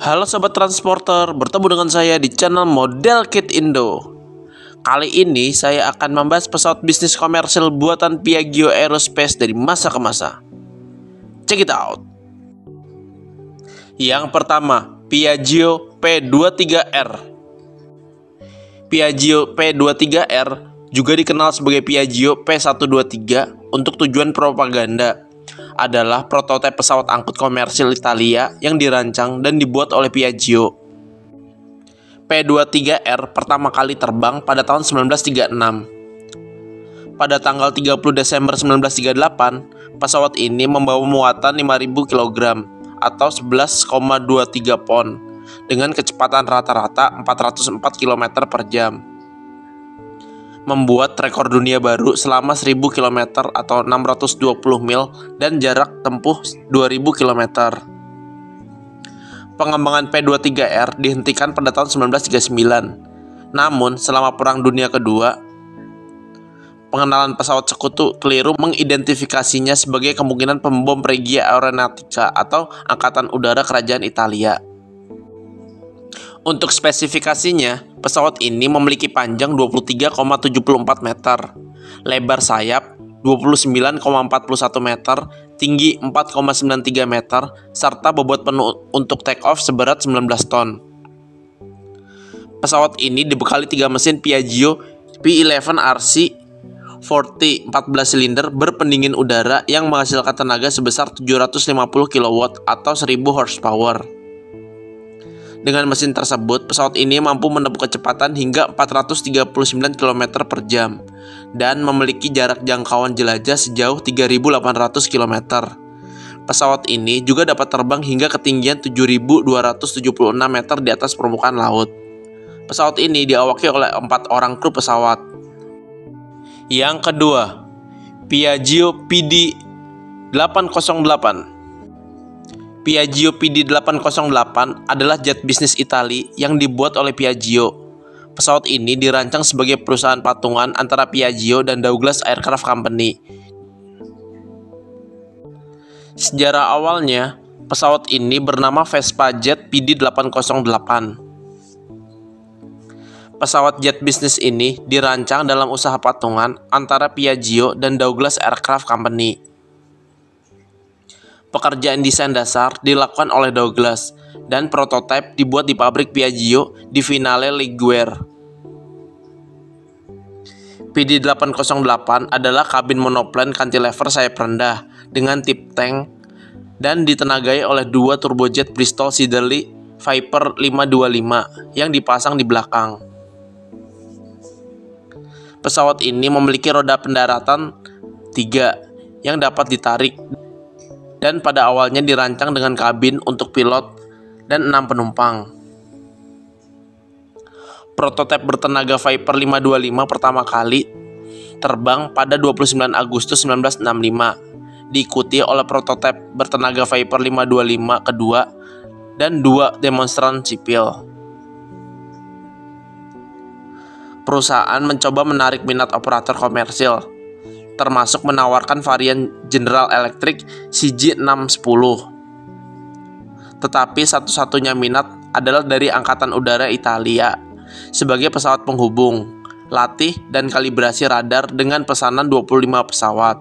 Halo Sobat Transporter, bertemu dengan saya di channel Model Kit Indo. Kali ini saya akan membahas pesawat bisnis komersil buatan Piaggio Aerospace dari masa ke masa. Check it out. Yang pertama, Piaggio P23R. Piaggio P23R juga dikenal sebagai Piaggio P123 untuk tujuan propaganda, adalah prototipe pesawat angkut komersil Italia yang dirancang dan dibuat oleh Piaggio. P23R pertama kali terbang pada tahun 1936. Pada tanggal 30 Desember 1938, pesawat ini membawa muatan 5.000 kg atau 11,23 pon dengan kecepatan rata-rata 404 km per jam. Membuat rekor dunia baru selama 1.000 km atau 620 mil dan jarak tempuh 2.000 km. Pengembangan P23R dihentikan pada tahun 1939. Namun, selama Perang Dunia Kedua, pengenalan pesawat sekutu keliru mengidentifikasinya sebagai kemungkinan pembom Regia Aeronautica atau Angkatan Udara Kerajaan Italia. Untuk spesifikasinya, pesawat ini memiliki panjang 23,74 meter, lebar sayap 29,41 meter, tinggi 4,93 meter, serta bobot penuh untuk take off seberat 19 ton. Pesawat ini dibekali 3 mesin Piaggio P11RC 40 14 silinder berpendingin udara yang menghasilkan tenaga sebesar 750 kW atau 1000 horsepower. Dengan mesin tersebut, pesawat ini mampu menempuh kecepatan hingga 439 km per jam dan memiliki jarak jangkauan jelajah sejauh 3.800 km. Pesawat ini juga dapat terbang hingga ketinggian 7.276 meter di atas permukaan laut. Pesawat ini diawaki oleh 4 orang kru pesawat. Yang kedua, Piaggio PD808. Piaggio PD808 adalah jet bisnis Italia yang dibuat oleh Piaggio. Pesawat ini dirancang sebagai perusahaan patungan antara Piaggio dan Douglas Aircraft Company. Sejarah awalnya, pesawat ini bernama Vespa Jet PD808. Pesawat jet bisnis ini dirancang dalam usaha patungan antara Piaggio dan Douglas Aircraft Company. Pekerjaan desain dasar dilakukan oleh Douglas dan prototipe dibuat di pabrik Piaggio di Viale Ligure. PD808 adalah kabin monoplane cantilever sayap rendah dengan tip tank dan ditenagai oleh 2 turbojet Bristol Siddeley Viper 525 yang dipasang di belakang. Pesawat ini memiliki roda pendaratan 3 yang dapat ditarik dan pada awalnya dirancang dengan kabin untuk pilot dan 6 penumpang. Prototipe bertenaga Viper 525 pertama kali terbang pada 29 Agustus 1965, diikuti oleh prototipe bertenaga Viper 525 kedua dan 2 demonstran sipil. Perusahaan mencoba menarik minat operator komersil, termasuk menawarkan varian General Electric CG610. Tetapi satu-satunya minat adalah dari Angkatan Udara Italia sebagai pesawat penghubung, latih, dan kalibrasi radar dengan pesanan 25 pesawat.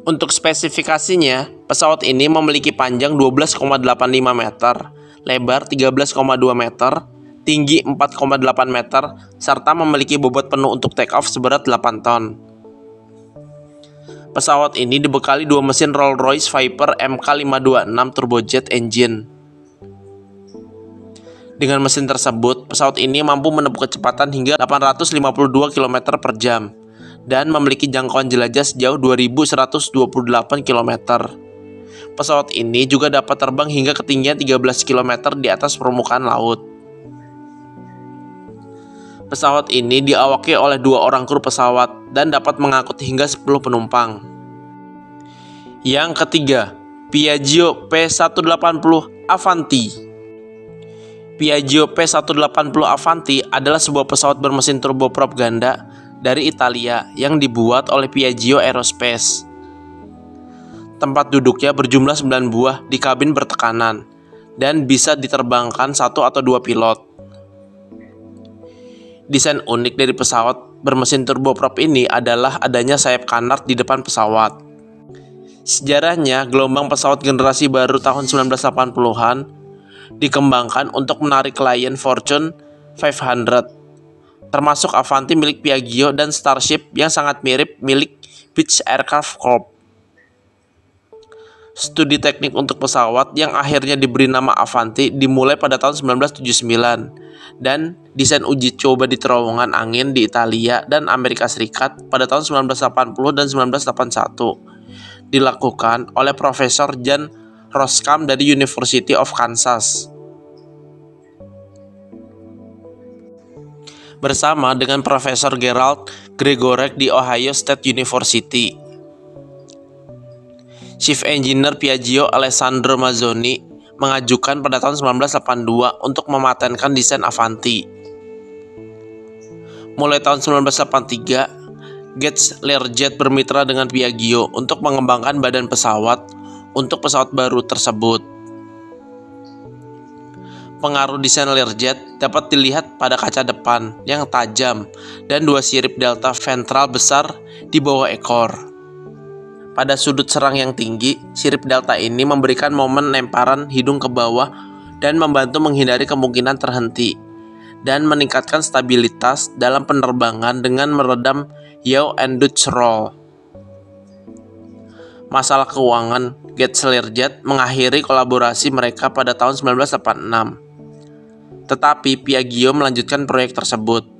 Untuk spesifikasinya, pesawat ini memiliki panjang 12,85 meter, lebar 13,2 meter, tinggi 4,8 meter, serta memiliki bobot penuh untuk take off seberat 8 ton. Pesawat ini dibekali 2 mesin Rolls-Royce Viper Mk526 turbojet engine. Dengan mesin tersebut, pesawat ini mampu menempuh kecepatan hingga 852 km per jam dan memiliki jangkauan jelajah sejauh 2.128 km. Pesawat ini juga dapat terbang hingga ketinggian 13 km di atas permukaan laut. Pesawat ini diawaki oleh 2 orang kru pesawat dan dapat mengangkut hingga 10 penumpang. Yang ketiga, Piaggio P180 Avanti. Piaggio P180 Avanti adalah sebuah pesawat bermesin turboprop ganda dari Italia yang dibuat oleh Piaggio Aerospace. Tempat duduknya berjumlah 9 buah di kabin bertekanan dan bisa diterbangkan 1 atau 2 pilot. Desain unik dari pesawat bermesin turboprop ini adalah adanya sayap canard di depan pesawat. Sejarahnya, gelombang pesawat generasi baru tahun 1980-an dikembangkan untuk menarik klien Fortune 500, termasuk Avanti milik Piaggio dan Starship yang sangat mirip milik Beech Aircraft Corp. Studi teknik untuk pesawat yang akhirnya diberi nama Avanti dimulai pada tahun 1979 dan desain uji coba di terowongan angin di Italia dan Amerika Serikat pada tahun 1980 dan 1981 dilakukan oleh Profesor Jan Roskam dari University of Kansas bersama dengan Profesor Gerald Gregorek di Ohio State University. Chief Engineer Piaggio Alessandro Mazzoni mengajukan pada tahun 1982 untuk mematenkan desain Avanti. Mulai tahun 1983, Getz Learjet bermitra dengan Piaggio untuk mengembangkan badan pesawat untuk pesawat baru tersebut. Pengaruh desain Learjet dapat dilihat pada kaca depan yang tajam dan 2 sirip delta ventral besar di bawah ekor. Pada sudut serang yang tinggi, sirip delta ini memberikan momen lemparan hidung ke bawah dan membantu menghindari kemungkinan terhenti dan meningkatkan stabilitas dalam penerbangan dengan meredam yaw and Dutch roll. Masalah keuangan Getz Learjet mengakhiri kolaborasi mereka pada tahun 1986. Tetapi Piaggio melanjutkan proyek tersebut.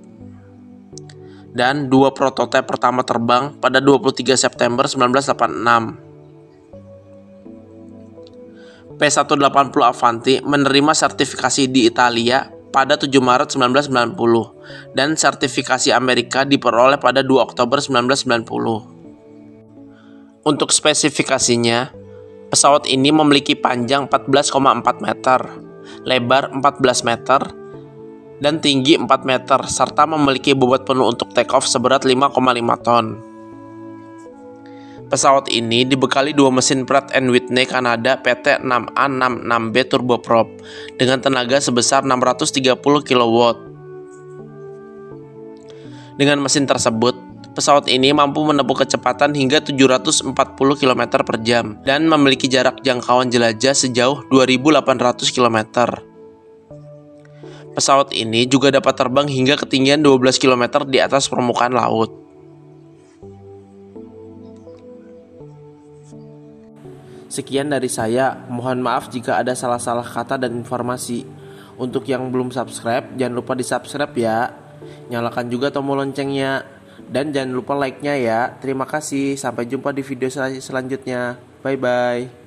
Dan 2 prototipe pertama terbang pada 23 September 1986. P180 Avanti menerima sertifikasi di Italia pada 7 Maret 1990 dan sertifikasi Amerika diperoleh pada 2 Oktober 1990. Untuk spesifikasinya, pesawat ini memiliki panjang 14,4 meter, lebar 14 meter, dan tinggi 4 meter, serta memiliki bobot penuh untuk take-off seberat 5,5 ton. Pesawat ini dibekali 2 mesin Pratt & Whitney Kanada PT6A66B turboprop dengan tenaga sebesar 630 kW. Dengan mesin tersebut, pesawat ini mampu menempuh kecepatan hingga 740 km per jam dan memiliki jarak jangkauan jelajah sejauh 2.800 km. Pesawat ini juga dapat terbang hingga ketinggian 12 km di atas permukaan laut. Sekian dari saya, mohon maaf jika ada salah-salah kata dan informasi. Untuk yang belum subscribe, jangan lupa di-subscribe ya. Nyalakan juga tombol loncengnya. Dan jangan lupa like-nya ya. Terima kasih. Sampai jumpa di video selanjutnya. Bye-bye.